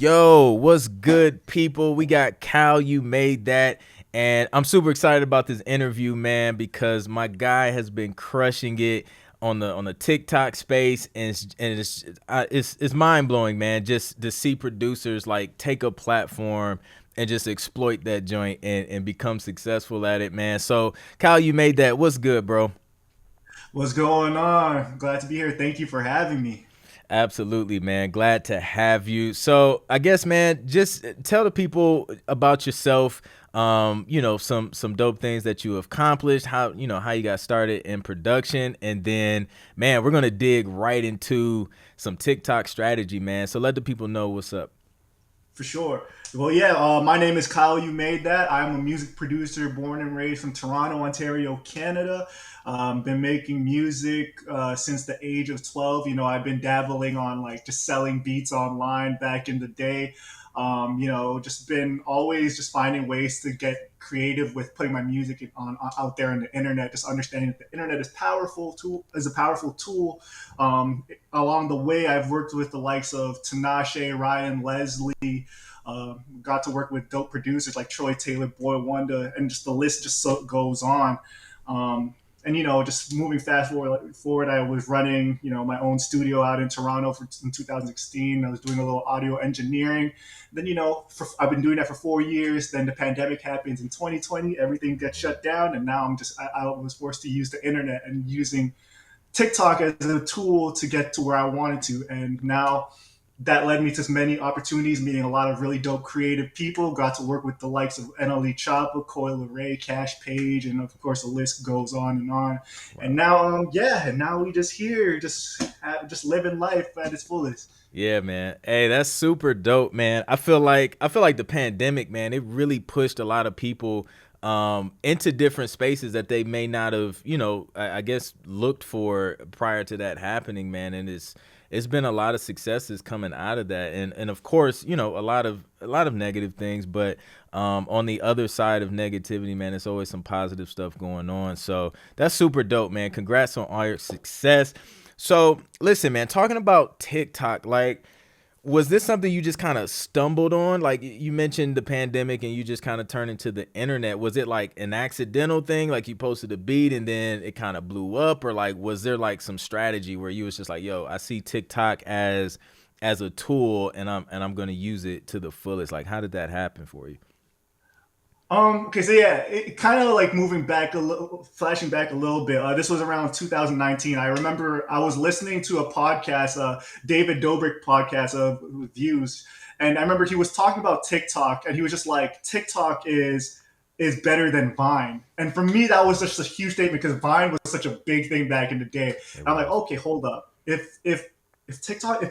Yo, what's good, people? We got KyleYouMadeThat, and I'm super excited about this interview, man, because my guy has been crushing it on the TikTok space, and it's mind blowing, man. Just to see producers like take a platform and just exploit that joint and become successful at it, man. So, KyleYouMadeThat, what's good, bro? What's going on? Glad to be here. Thank you for having me. Absolutely, man. Glad to have you. So I guess, man, just tell the people about yourself. Some dope things that you have accomplished, how you got started in production, and then, man, we're gonna dig right into some TikTok strategy, man. So let the people know what's up. For sure. Well, yeah, my name is Kyle. You made that. I'm a music producer born and raised from Toronto, Ontario, Canada. Been making music since the age of 12. I've been dabbling on like just selling beats online back in the day. Just been always just finding ways to get creative with putting my music on out there on the internet. Just understanding that the internet is a powerful tool. Along the way, I've worked with the likes of Tinashe, Ryan, Leslie. Got to work with dope producers like Troy Taylor, Boy Wonder, and just the list just goes on. Um, just moving forward, I was running, my own studio out in Toronto in 2016. I was doing a little audio engineering. Then, I've been doing that for 4 years. Then the pandemic happens in 2020. Everything gets shut down, and now I was forced to use the internet and using TikTok as a tool to get to where I wanted to. And now that led me to many opportunities, meeting a lot of really dope creative people. Got to work with the likes of NLE Choppa, Coil Ray, Cash Page, and of course the list goes on and on. And Wow. now, and now we just here, just living life at its fullest. Yeah, man. Hey, that's super dope, man. I feel like the pandemic, man, it really pushed a lot of people into different spaces that they may not have, I guess looked for prior to that happening, man. And it's been a lot of successes coming out of that. And of course, a lot of negative things, but on the other side of negativity, man, it's always some positive stuff going on. So that's super dope, man. Congrats on all your success. So listen, man, talking about TikTok, like, was this something you just kind of stumbled on? Like you mentioned the pandemic and you just kind of turned into the internet. Was it like an accidental thing? Like you posted a beat and then it kind of blew up? Or like was there like some strategy where you was just like, yo, I see TikTok as a tool and I'm gonna use it to the fullest. Like how did that happen for you? Okay, so yeah, it kind of like moving back a little, flashing back a little bit. This was around 2019. I remember I was listening to a podcast, David Dobrik podcast of Views, and I remember he was talking about TikTok, and he was just like, TikTok is better than Vine. And for me, that was just a huge statement because Vine was such a big thing back in the day. And It I'm like, was. okay, hold up. If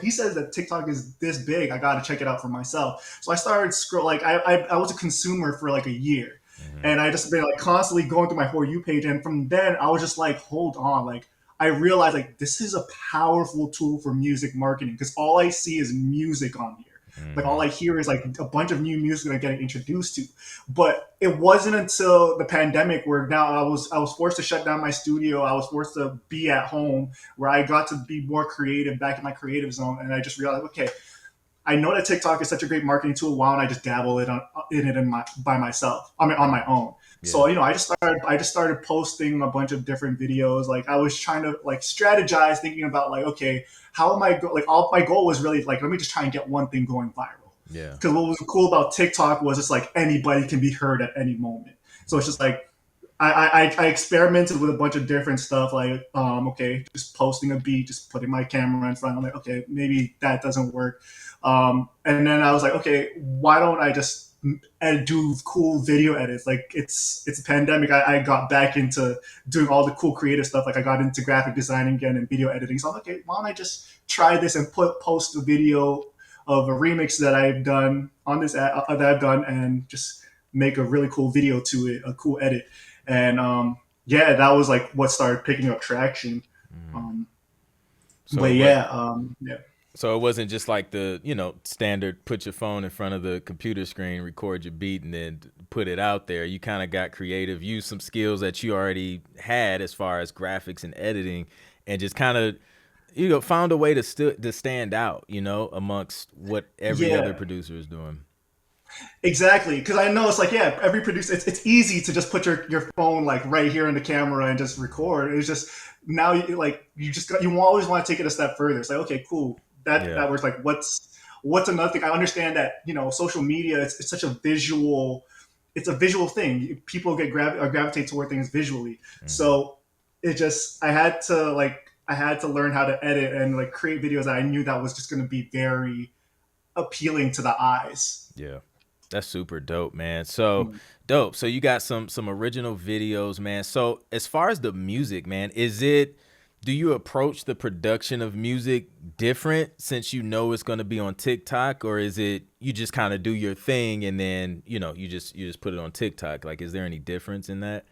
he says that TikTok is this big, I got to check it out for myself. So I started scroll like I was a consumer for like a year, Hmm. and I just been like constantly going through my For You page, and from then I was just like, hold on, like I realized like this is a powerful tool for music marketing because all I see is music on here. Like all Hmm. I hear is like a bunch of new music that I'm getting introduced to. But it wasn't until the pandemic where now I was forced to shut down my studio. I was forced to be at home where I got to be more creative, back in my creative zone, and I just realized, okay, I know that TikTok is such a great marketing tool. Why don't I just dabble in it by myself? I mean, on my own. Yeah. So I just started posting a bunch of different videos. Like I was trying to like strategize, thinking about like, okay, how am I like? All my goal was really like, let me just try and get one thing going viral. Yeah. Because what was cool about TikTok was it's like anybody can be heard at any moment. So it's just like I experimented with a bunch of different stuff, like okay, just posting a beat, just putting my camera in front. I'm like, okay, maybe that doesn't work. And then I was like, okay, why don't I just do cool video edits? Like it's a pandemic. I got back into doing all the cool creative stuff. Like I got into graphic design again and video editing. So I'm like, okay, why don't I just try this and post a video of a remix that I've done on this that I've done and just make a really cool video to it, a cool edit. And yeah, that was like what started picking up traction. Mm. Um, So but it was yeah, yeah. so it wasn't just like the, standard put your phone in front of the computer screen, record your beat, and then put it out there. You kind of got creative, used some skills that you already had as far as graphics and editing, and just kind of, found a way to still to stand out, amongst what every other Yeah. producer is doing. Exactly, because I know it's like, yeah, every producer, it's easy to just put your phone like right here in the camera and just record. It's just now you just you always want to take it a step further. It's like, okay, cool, Yeah. that works. Like, what's another thing? I understand that social media, it's such a visual, it's a visual thing. People gravitate toward things visually. Hmm. So it just I had to learn how to edit and like create videos that I knew that was just going to be very appealing to the eyes. Yeah. That's super dope, man. So dope. So you got some original videos, man. So as far as the music, man, do you approach the production of music different since you know it's going to be on TikTok, or is it you just kind of do your thing and then, you just put it on TikTok? Like, is there any difference in that?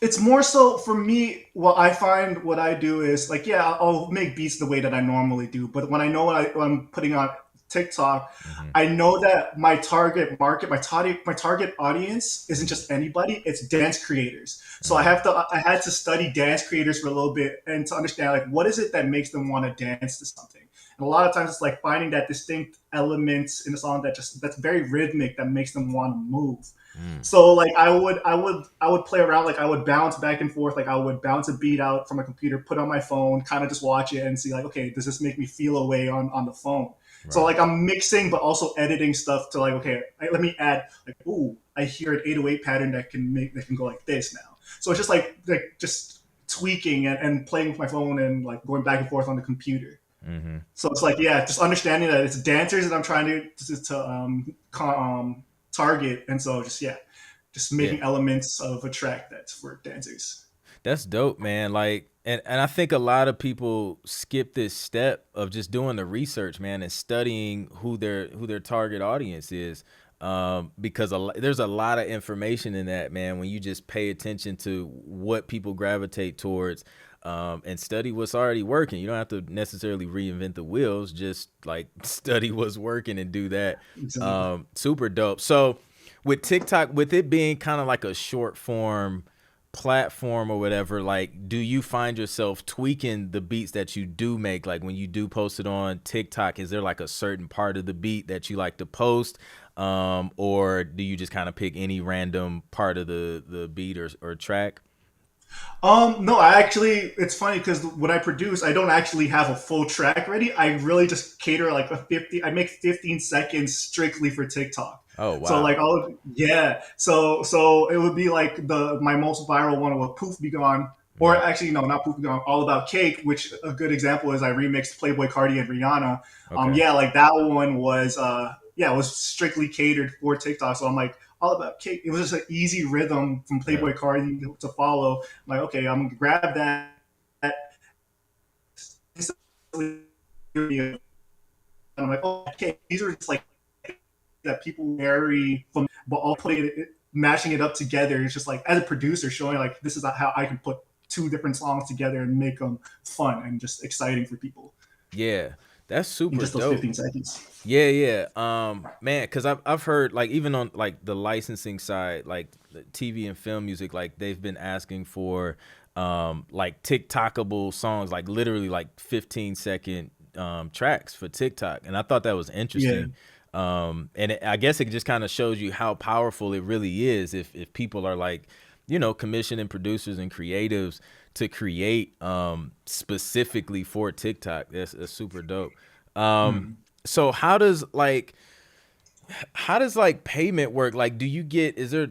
It's more so for me. What I find, what I do is like, yeah, I'll make beats the way that I normally do. But when I know what I'm putting on TikTok, Hmm. I know that my target market, my target audience isn't Hmm. just anybody; it's dance creators. So Hmm. I had to study dance creators for a little bit and to understand like what is it that makes them want to dance to something. And a lot of times it's like finding that distinct elements in a song that's very rhythmic that makes them want to move. Mm. So like I would play around, like I would bounce back and forth, like I would bounce a beat out from a computer, put on my phone, kind of just watch it and see like, okay, does this make me feel a way on the phone? So Right. like I'm mixing but also editing stuff to like, okay, let me add like, ooh, I hear an 808 pattern that can go like this now. So it's just like just tweaking and playing with my phone and like going back and forth on the computer. Hmm. So it's like, yeah, just understanding that it's dancers that I'm trying target, and so just yeah, just Yeah. making elements of a track that's for dancers. That's dope, man. Like, and I think a lot of people skip this step of just doing the research, man, and studying who their target audience is. Because there's a lot of information in that, man. When you just pay attention to what people gravitate towards, and study what's already working. You don't have to necessarily reinvent the wheels. Just like study what's working and do that. Exactly. Super dope. So with TikTok, with it being kind of like a short form platform or whatever, like, do you find yourself tweaking the beats that you do make? Like when you do post it on TikTok, is there like a certain part of the beat that you like to post? Or do you just kind of pick any random part of the beat or track? No, I actually, it's funny because when I produce, I don't actually have a full track ready. I really just cater like I make 15 seconds strictly for TikTok. Oh, So wow. like, yeah. So it would be like my most viral one was Poof Be Gone, or Right. actually, no, not Poof Be Gone, All About Cake, which a good example is I remixed Playboy Cardi and Rihanna. Okay. Yeah, like that one was, yeah, it was strictly catered for TikTok. So I'm like, All About Cake. It was just an easy rhythm from Yeah. Playboy Cardi to follow. I'm like, okay, I'm gonna grab that. And I'm like, oh, okay, these are just like that people vary from, but all putting mashing it up together. It's just like as a producer showing like this is how I can put two different songs together and make them fun and just exciting for people Yeah. That's in super just those dope. 15 seconds. Yeah, yeah. Man, because I've heard like even on like the licensing side, like the TV and film music, like they've been asking for like TikTokable songs, like literally like 15-second tracks for TikTok, and I thought that was Yeah, interesting. And I guess it just kind of shows you how powerful it really is if people are like, commissioning producers and creatives to create specifically for TikTok. That's super dope. Um, so how does like payment work? Like, is there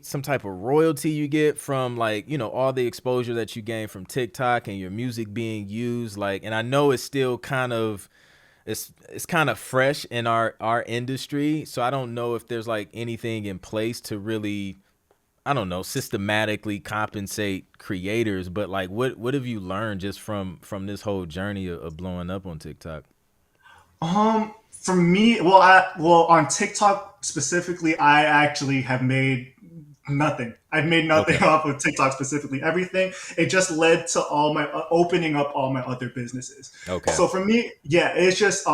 some type of royalty you get from like, all the exposure that you gain from TikTok and your music being used? Like, and I know it's still it's kind of fresh in our industry. So I don't know if there's like anything in place to really, I don't know, systematically compensate creators, but like what have you learned just from this whole journey of blowing up on TikTok? For me, well on TikTok specifically, I actually have made nothing. I've made nothing Okay. off of TikTok specifically. Everything, it just led to all my opening up all my other businesses. Okay. So for me, yeah, it's just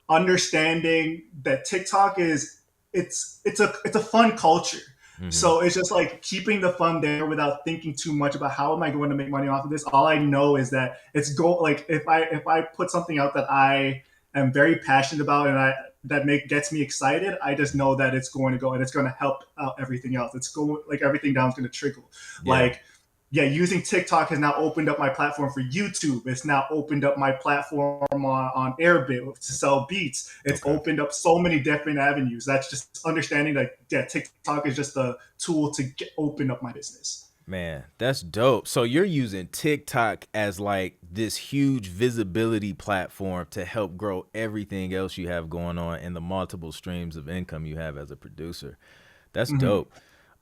understanding that TikTok is it's a fun culture. Hmm. So it's just like keeping the fun there without thinking too much about how am I going to make money off of this. All I know is that it's go like if I put something out that I am very passionate about and I that make gets me excited, I just know that it's going to go and it's going to help out everything else. It's going like everything down is going to trickle. Yeah. Like yeah, using TikTok has now opened up my platform for YouTube. It's now opened up my platform on Airbit to sell beats. It's Okay. opened up so many different avenues. That's just understanding that yeah, TikTok is just a tool to open up my business. Man, that's dope. So you're using TikTok as like this huge visibility platform to help grow everything else you have going on and the multiple streams of income you have as a producer. That's Mm-hmm. dope.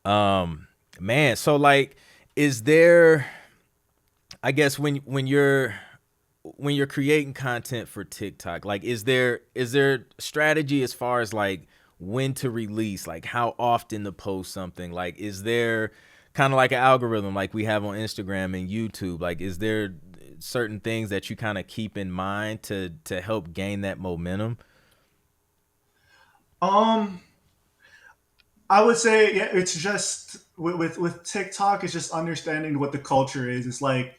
Um, man, so like, is there, I guess when you're creating content for TikTok, like is there strategy as far as like when to release, like how often to post something? Like is there kind of like an algorithm like we have on Instagram and YouTube? Like is there certain things that you kind of keep in mind to help gain that momentum? Um, I would say yeah, it's just with TikTok, it's just understanding what the culture is. It's like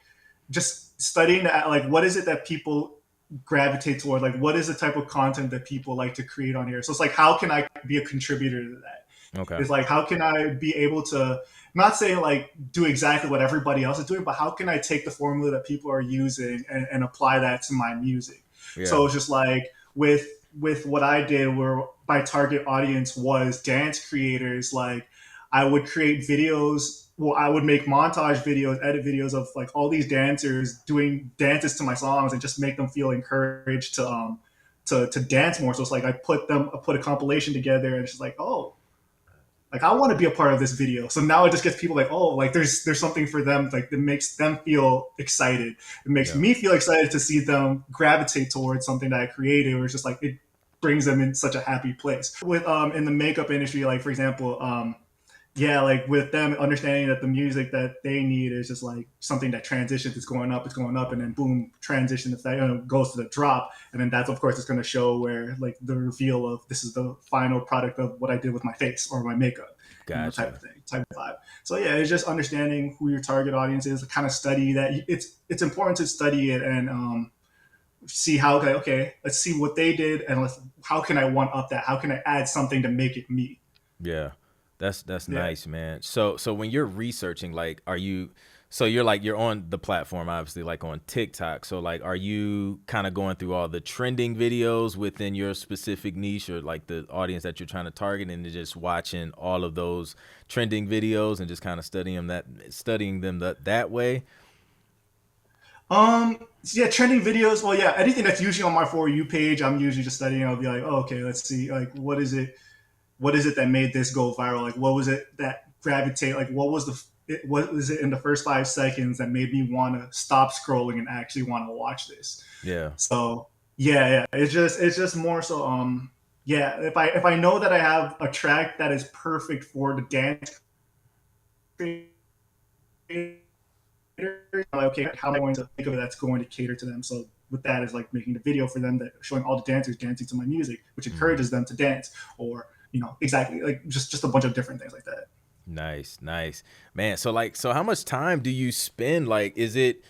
just studying that, like what is it that people gravitate toward, like what is the type of content that people like to create on here. So it's like how can I be a contributor to that? Okay. It's like how can I be able to not say like do exactly what everybody else is doing, but how can I take the formula that people are using and apply that to my music. Yeah. So it's just like with what I did, where my target audience was dance creators, like I would create videos. Well, I would make montage videos, edit videos of like all these dancers doing dances to my songs, and just make them feel encouraged to dance more. So it's like I put a compilation together, and it's just like, oh, like I want to be a part of this video. So now it just gets people like, oh, like there's something for them, like that makes them feel excited. It makes Yeah. me feel excited to see them gravitate towards something that I created, or it's just like it brings them in such a happy place. With in the makeup industry, like for example, yeah, like with them understanding that the music that they need is just like something that transitions, it's going up, and then boom, transition effect, goes to the drop, and then that's of course it's going to show where like the reveal of this is the final product of what I did with my face or my makeup, type Gotcha. of thing, type of vibe. So yeah, it's just understanding who your target audience is, kind of study that. It's important to study it and see how okay, let's see what they did and how can I one up that? How can I add something to make it me? Yeah. That's Yeah. nice, man. So when you're researching, like are you so you're like you're on the platform obviously like on TikTok. So like are you kind of going through all the trending videos within your specific niche or like the audience that you're trying to target and just watching all of those trending videos and just kind of studying them that way? Yeah, trending videos. Well, yeah, anything that's usually on my for you page, I'm usually just studying. I'll be like, oh, okay, let's see, like, what is it? What is it that made this go viral? Like, what was it that gravitate? Like, what was it in the first 5 seconds that made me want to stop scrolling and actually want to watch this? Yeah. So, yeah, it's just more so. Yeah, if I know that I have a track that is perfect for the dance creator, like, okay, how am I going to think of it that's going to cater to them? So with that is like making the video for them that showing all the dancers dancing to my music, which Mhm. encourages them to dance, or exactly like just a bunch of different things like that. Nice, nice. Man, so how much time do you spend? Like, is it,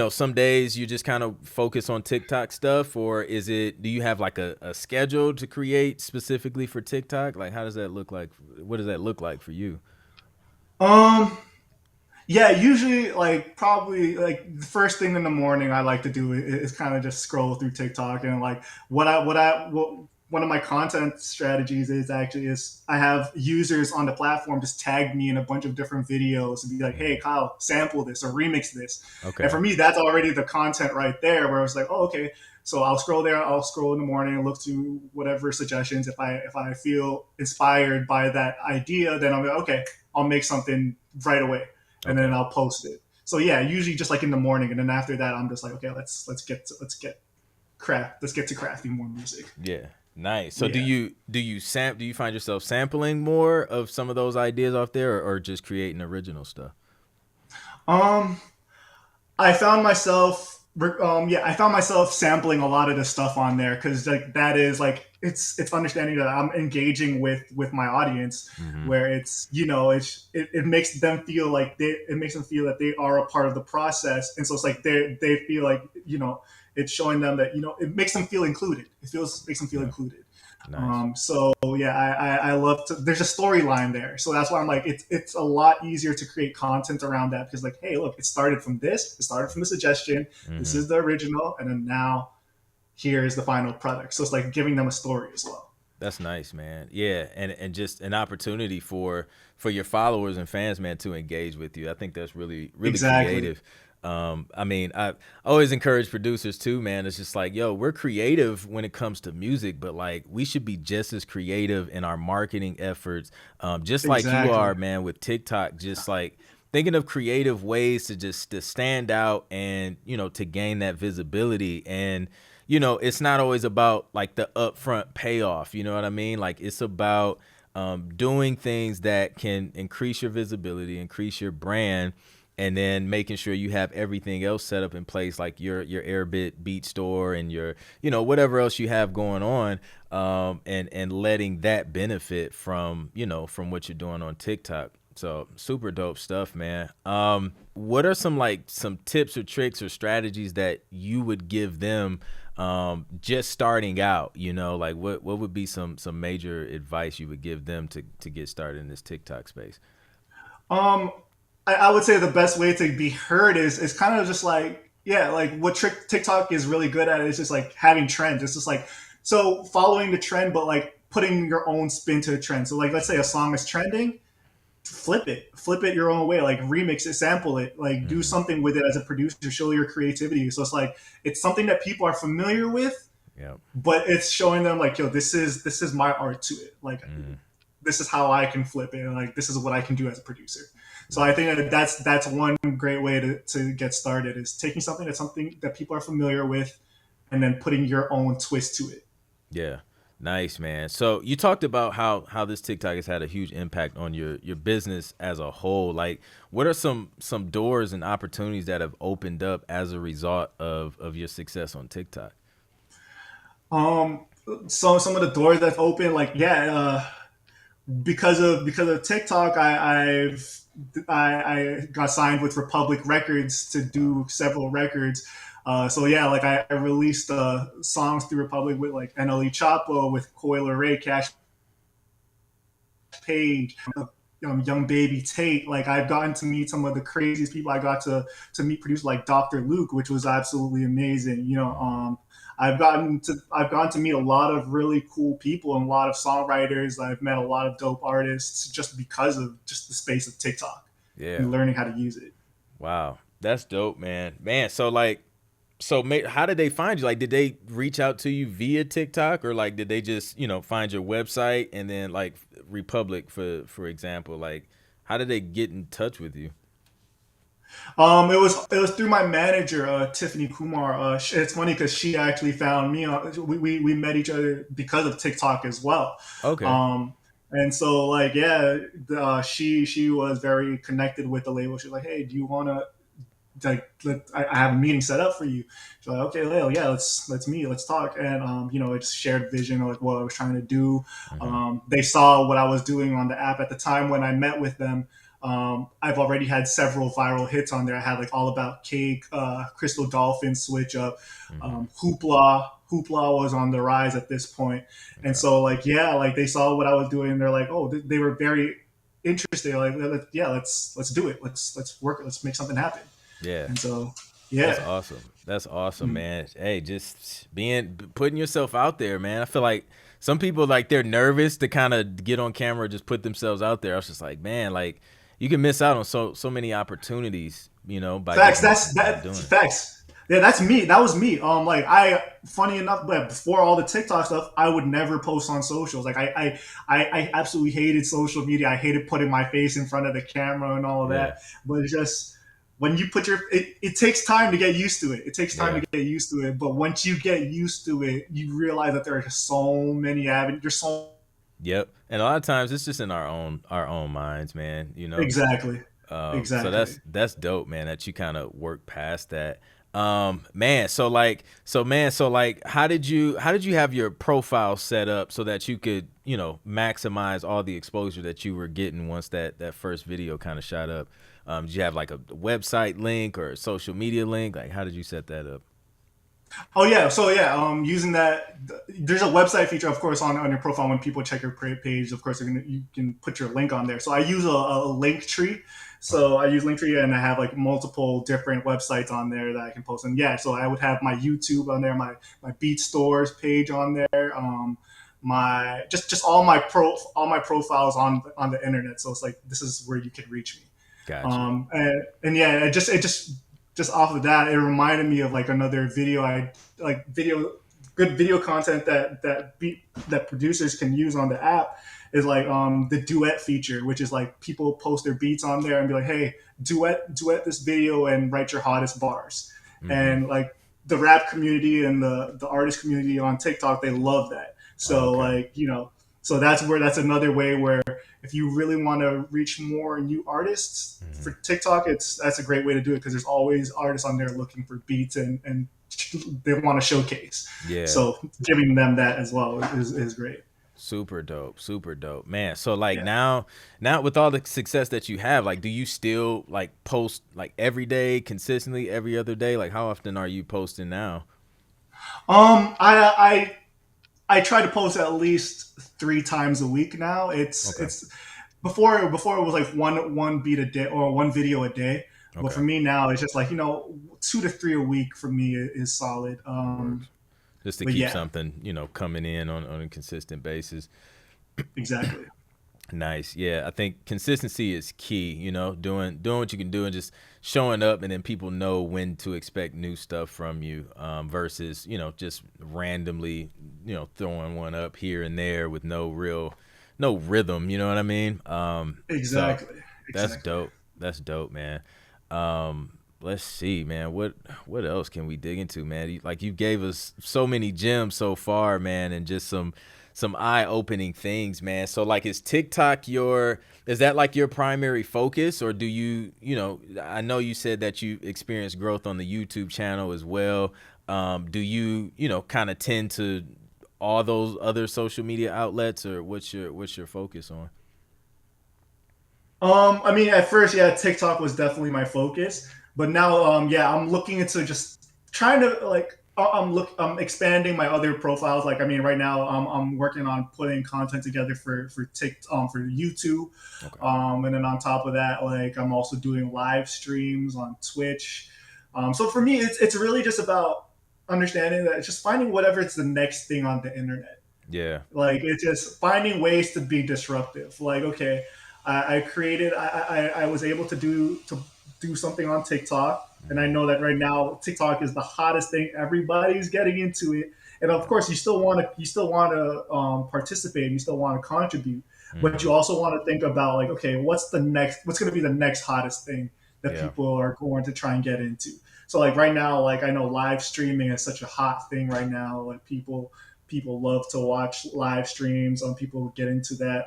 some days you just kind of focus on TikTok stuff, or do you have like a schedule to create specifically for TikTok? Like, how does that look like? What does that look like for you? Um, Yeah, usually like probably like the first thing in the morning I like to do is kind of just scroll through TikTok and like what one of my content strategies is actually is I have users on the platform just tag me in a bunch of different videos and be like, hey Mhm. Kyle, sample this or remix this. And Okay. for me, that's already the content right there where I was like, oh okay. So I'll scroll there, I'll scroll in the morning and look to whatever suggestions. If I feel inspired by that idea, then I'll be like, okay, I'll make something right away and then Okay. I'll post it. So yeah, usually just like in the morning, and then after that, I'm just like, okay, let's get to crafting more music. Yeah. Nice. So Yeah. do you find yourself sampling more of some of those ideas off there, or just creating original stuff? Um, I found myself Yeah, I found myself sampling a lot of the stuff on there because like that is like it's understanding that I'm engaging with my audience, Hmm. where it's it makes them feel like it makes them feel that they are a part of the process, and so it's like they feel like it's showing them that it makes them feel included. It feels makes them feel Yeah. included. Nice. So yeah, I love to. There's a storyline there, so that's why I'm like it's a lot easier to create content around that because like, hey, look, it started from this. It started from a suggestion. This Hmm. is the original, and then now here is the final product. So it's like giving them a story as well. That's nice, man. Yeah, and just an opportunity for your followers and fans, man, to engage with you. I think that's really Exactly. creative. I mean, I always encourage producers too, man. It's just like, yo, we're creative when it comes to music, but like we should be just as creative in our marketing efforts, just like you Exactly. are, man, with TikTok. Just like thinking of creative ways to just to stand out and to gain that visibility. And it's not always about like the upfront payoff. You know what I mean? Like it's about doing things that can increase your visibility, increase your brand, and then making sure you have everything else set up in place, like your Airbit beat store and your whatever else you have going on, and letting that benefit from from what you're doing on TikTok. So super dope stuff, man. What are some tips or tricks or strategies that you would give them just starting out? Like what would be some major advice you would give them to get started in this TikTok space? Um, I would say the best way to be heard is kind of just like yeah, like what TikTok is really good at is just like having trends. It's just like so following the trend, but like putting your own spin to a trend. So like let's say a song is trending, flip it your own way, like remix it, sample it, like do Hmm. something with it as a producer, show your creativity. So it's like it's something that people are familiar with, Yeah. but it's showing them like, yo, this is my art to it. Like Hmm. this is how I can flip it, and like this is what I can do as a producer. So I Nice. think that that's one great way to get started is taking something that people are familiar with, and then putting your own twist to it. Yeah. Nice, man. So you talked about how this TikTok has had a huge impact on your business as a whole. Like, what are some doors and opportunities that have opened up as a result of your success on TikTok? Um, so some of the doors that open, like yeah, because of TikTok, I got signed with Republic Records to Wow. do several records. So yeah, like I released songs through Republic with like NLE Chapo, with Coil Ray, Cash Page, young baby Tate. Like I've gotten to meet some of the craziest people. I got to meet producers like Dr. Luke, which was absolutely amazing. Hmm. I've gotten to meet a lot of really cool people and a lot of songwriters. I've met a lot of dope artists just because of just the space of TikTok Yeah. and learning how to use it. Wow. That's dope, man. Man, how did they find you? Like, did they reach out to you via TikTok, or like did they just find your website and then like Republic for example, like how did they get in touch with you? It was through my manager, Tiffany Kumar. It's funny because she actually found me. We met each other because of TikTok as well. Okay. Um, and so like yeah, she was very connected with the label. She's like, hey, do you want to I have a meeting set up for you. She's like, okay, Leo, yeah, let's meet, let's talk, and it's shared vision of like what I was trying to do. Hmm. They saw what I was doing on the app at the time when I met with them. I've already had several viral hits on there. I had like All About Cake, Crystal Dolphin, Switch Up, Hmm. Hoopla. Hoopla was on the rise at this point, and Okay. so like yeah, like they saw what I was doing. And they're like, oh, they were very interested. Like yeah, let's do it. Let's work. Let's make something happen. Yeah. And so, That's yeah. awesome. That's awesome, Mm. man. Hey, just putting yourself out there, man. I feel like some people like they're nervous to kind of get on camera, just put themselves out there. I was just like, man, like you can miss out on so many opportunities, by Facts. just That's by that. doing it. Facts. Yeah, that's me. That was me. Like funny enough, but before all the TikTok stuff, I would never post on socials. Like I absolutely hated social media. I hated putting my face in front of the camera and all of Yeah. that. But it's just when you it takes time to get used to it. It takes time Yeah. to get used to it. But once you get used to it, you realize that there are so many avenues. There's so Yep. And a lot of times it's just in our own minds, man. exactly, So exactly. that's dope, man, that you kind of work past that. Man, so like how did you have your profile set up so that you could, maximize all the exposure that you were getting once that first video kind of shot up? Did you have like a website link or a social media link? Like how did you set that up? Oh yeah, so yeah, using that, there's a website feature, of course, on your profile when people check your page. Of course, you can put your link on there. So I use a link tree. Okay. So I use Linktree, and I have like multiple different websites on there that I can post. And yeah, so I would have my YouTube on there, my Beat Stores page on there, my just all my profiles on the internet. So it's like this is where you can reach me. Gotcha. And yeah, just off of that, it reminded me of like another video I like video good video content that producers can use on the app is like the duet feature, which is like people post their beats on there and be like, hey, duet this video and write your hottest bars. Mm-hmm. And like the rap community and the artist community on TikTok, they love that. So Okay. like, so that's another way where if you really want to reach more new artists Mm-hmm. for TikTok, that's a great way to do it because there's always artists on there looking for beats and they want to showcase. Yeah. So giving them that as well is great. Super dope, super dope, man. So like Yeah. now with all the success that you have, like, do you still like post like every day, consistently, every other day? Like, how often are you posting now? I try to post at least 3 times a week now. Okay, It's before it was like one beat a day or one video a day. But for okay, me now, it's just like 2 to 3 a week for me is solid. works. Just to But keep yeah, something, coming in on a consistent basis. exactly. Nice. Yeah, I think consistency is key, doing what you can do and just showing up, and then people know when to expect new stuff from you, versus, just randomly, throwing one up here and there with no rhythm, you know what I mean? So Exactly. that's Exactly. dope. That's dope, man. Let's see, man. What else can we dig into, man? You gave us so many gems so far, man, and just some eye-opening things, man. So like is that like your primary focus, or do I know you said that you experienced growth on the YouTube channel as well. Do you, kind of tend to all those other social media outlets, or what's your focus on? I mean, at first, yeah, TikTok was definitely my focus, but now, yeah, I'm looking into just trying to like, I'm expanding my other profiles. Like, I mean, right now, I'm working on putting content together for YouTube, Okay. and then on top of that, like, I'm also doing live streams on Twitch. So for me, it's really just about understanding that it's just finding whatever it's the next thing on the internet. Yeah. Like it's just finding ways to be disruptive. Like okay, I was able to do something on TikTok, and I Hmm. know that right now TikTok is the hottest thing. Everybody's getting into it, and of course you still want to participate, you still want to contribute, but you Hmm. also want to think about like okay, what's going to be the next hottest thing that Yeah. people are going to try and get into. So like right now, like I know live streaming is such a hot thing right now. Like people love to watch live streams. People get into that.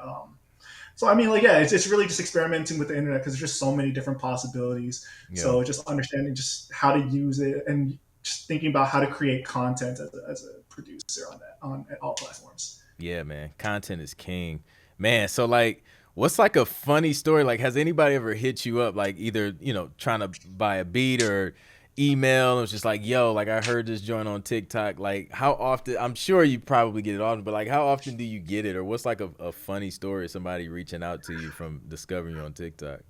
So I mean, like, yeah, it's really just experimenting with the internet because there's just so many different possibilities. Yeah. So just understanding just how to use it and just thinking about how to create content as a producer on all platforms. Yeah, man. Content is king. Man, so like what's like a funny story? Like has anybody ever hit you up like either, trying to buy a beat or email and it's just like, yo, like I heard this joint on TikTok. Like how often I'm sure you probably get it often, but like how often do you get it? Or what's like a funny story of somebody reaching out to you from discovering you on TikTok?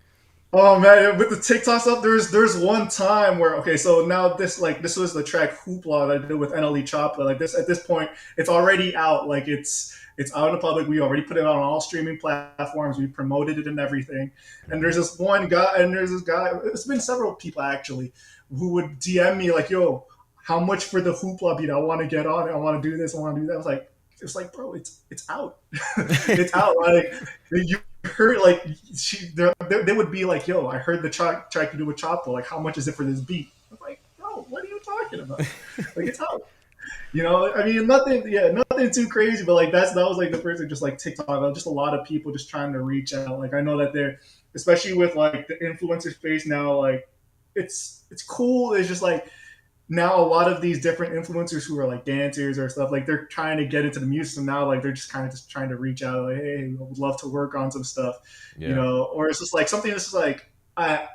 Oh man, with the TikTok stuff, there's one time where okay, so now this was the track Hoopla that I did with NLE Choppa. Like this at this point, it's already out. Like it's out in the public. We already put it on all streaming platforms. We promoted it and everything. And Hmm. there's this guy. It's been several people actually who would DM me like, "Yo, how much for the Hoopla beat? I want to get on it. I want to do this. I want to do that." I was like, bro, it's out. It's out. Like you heard like they would be like, "Yo, I heard the track you do with Chapo. Like, how much is it for this beat?" I'm like, "Bro, what are you talking about? Like, it's out." I mean, nothing, yeah, nothing too crazy, but like that was like the first thing, just like TikTok, just a lot of people just trying to reach out. Like, I know that they're, especially with like the influencer space now, like it's cool. It's just like now a lot of these different influencers who are like dancers or stuff, like they're trying to get into the music. So now like they're just kind of just trying to reach out, like, hey, I would love to work on some stuff, Yeah. or it's just like something that's just like I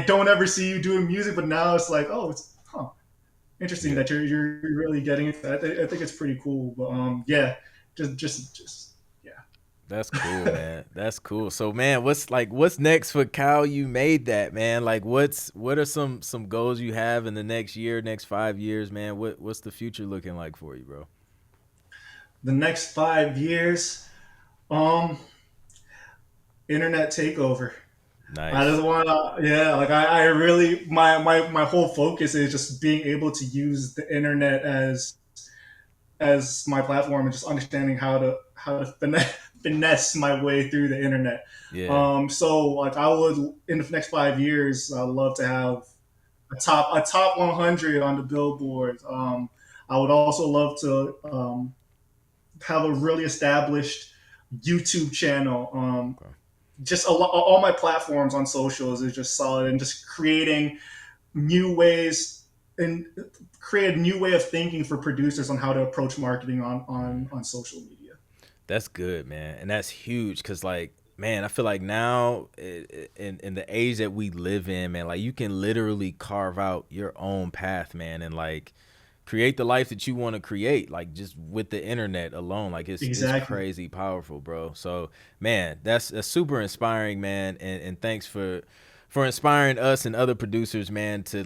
don't ever see you doing music, but now it's like, oh, it's interesting Yeah. that you're really getting into that. I think it's pretty cool. But yeah, just yeah. That's cool, man. That's cool. So, man, what's next for Kyle? You made that, man. Like, what are some goals you have in the next year, next 5 years, man? What's the future looking like for you, bro? The next 5 years, um, internet takeover. I Nice. just want to, yeah, like I really, my whole focus is just being able to use the internet as my platform and just understanding how to finesse my way through the internet. Yeah. So like I would in the next 5 years, I'd love to have a top 100 on the billboard. I would also love to have a really established YouTube channel. Okay. Just all my platforms on socials is just solid, and just creating new ways and create a new way of thinking for producers on how to approach marketing on social media. That's good, man, and that's huge because, like, man, I feel like now in the age that we live in, man, like you can literally carve out your own path, man, and like create the life that you want to create, like just with the internet alone. Like it's Exactly. crazy powerful, bro. So, man, that's super inspiring, man, and thanks for inspiring us and other producers, man, to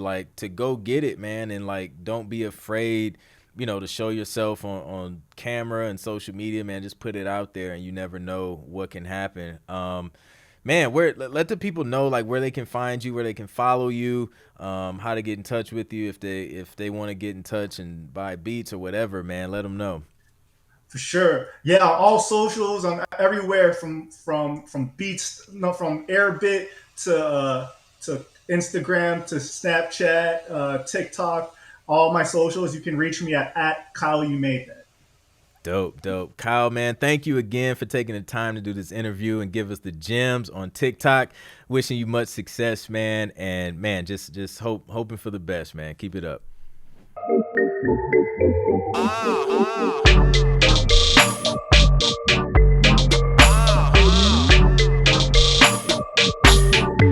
go get it, man, and like don't be afraid, to show yourself on camera and social media, man. Just put it out there, and you never know what can happen. Man, where let the people know like where they can find you, where they can follow you, how to get in touch with you if they want to get in touch and buy beats or whatever, man. Let them know. For sure. Yeah, all socials, on everywhere from beats, no, from Airbit to Instagram to Snapchat, TikTok, all my socials. You can reach me at Kyle You Made That. Dope, dope. Kyle, man, thank you again for taking the time to do this interview and give us the gems on TikTok. Wishing you much success, man. And man, just hoping for the best, man. Keep it up.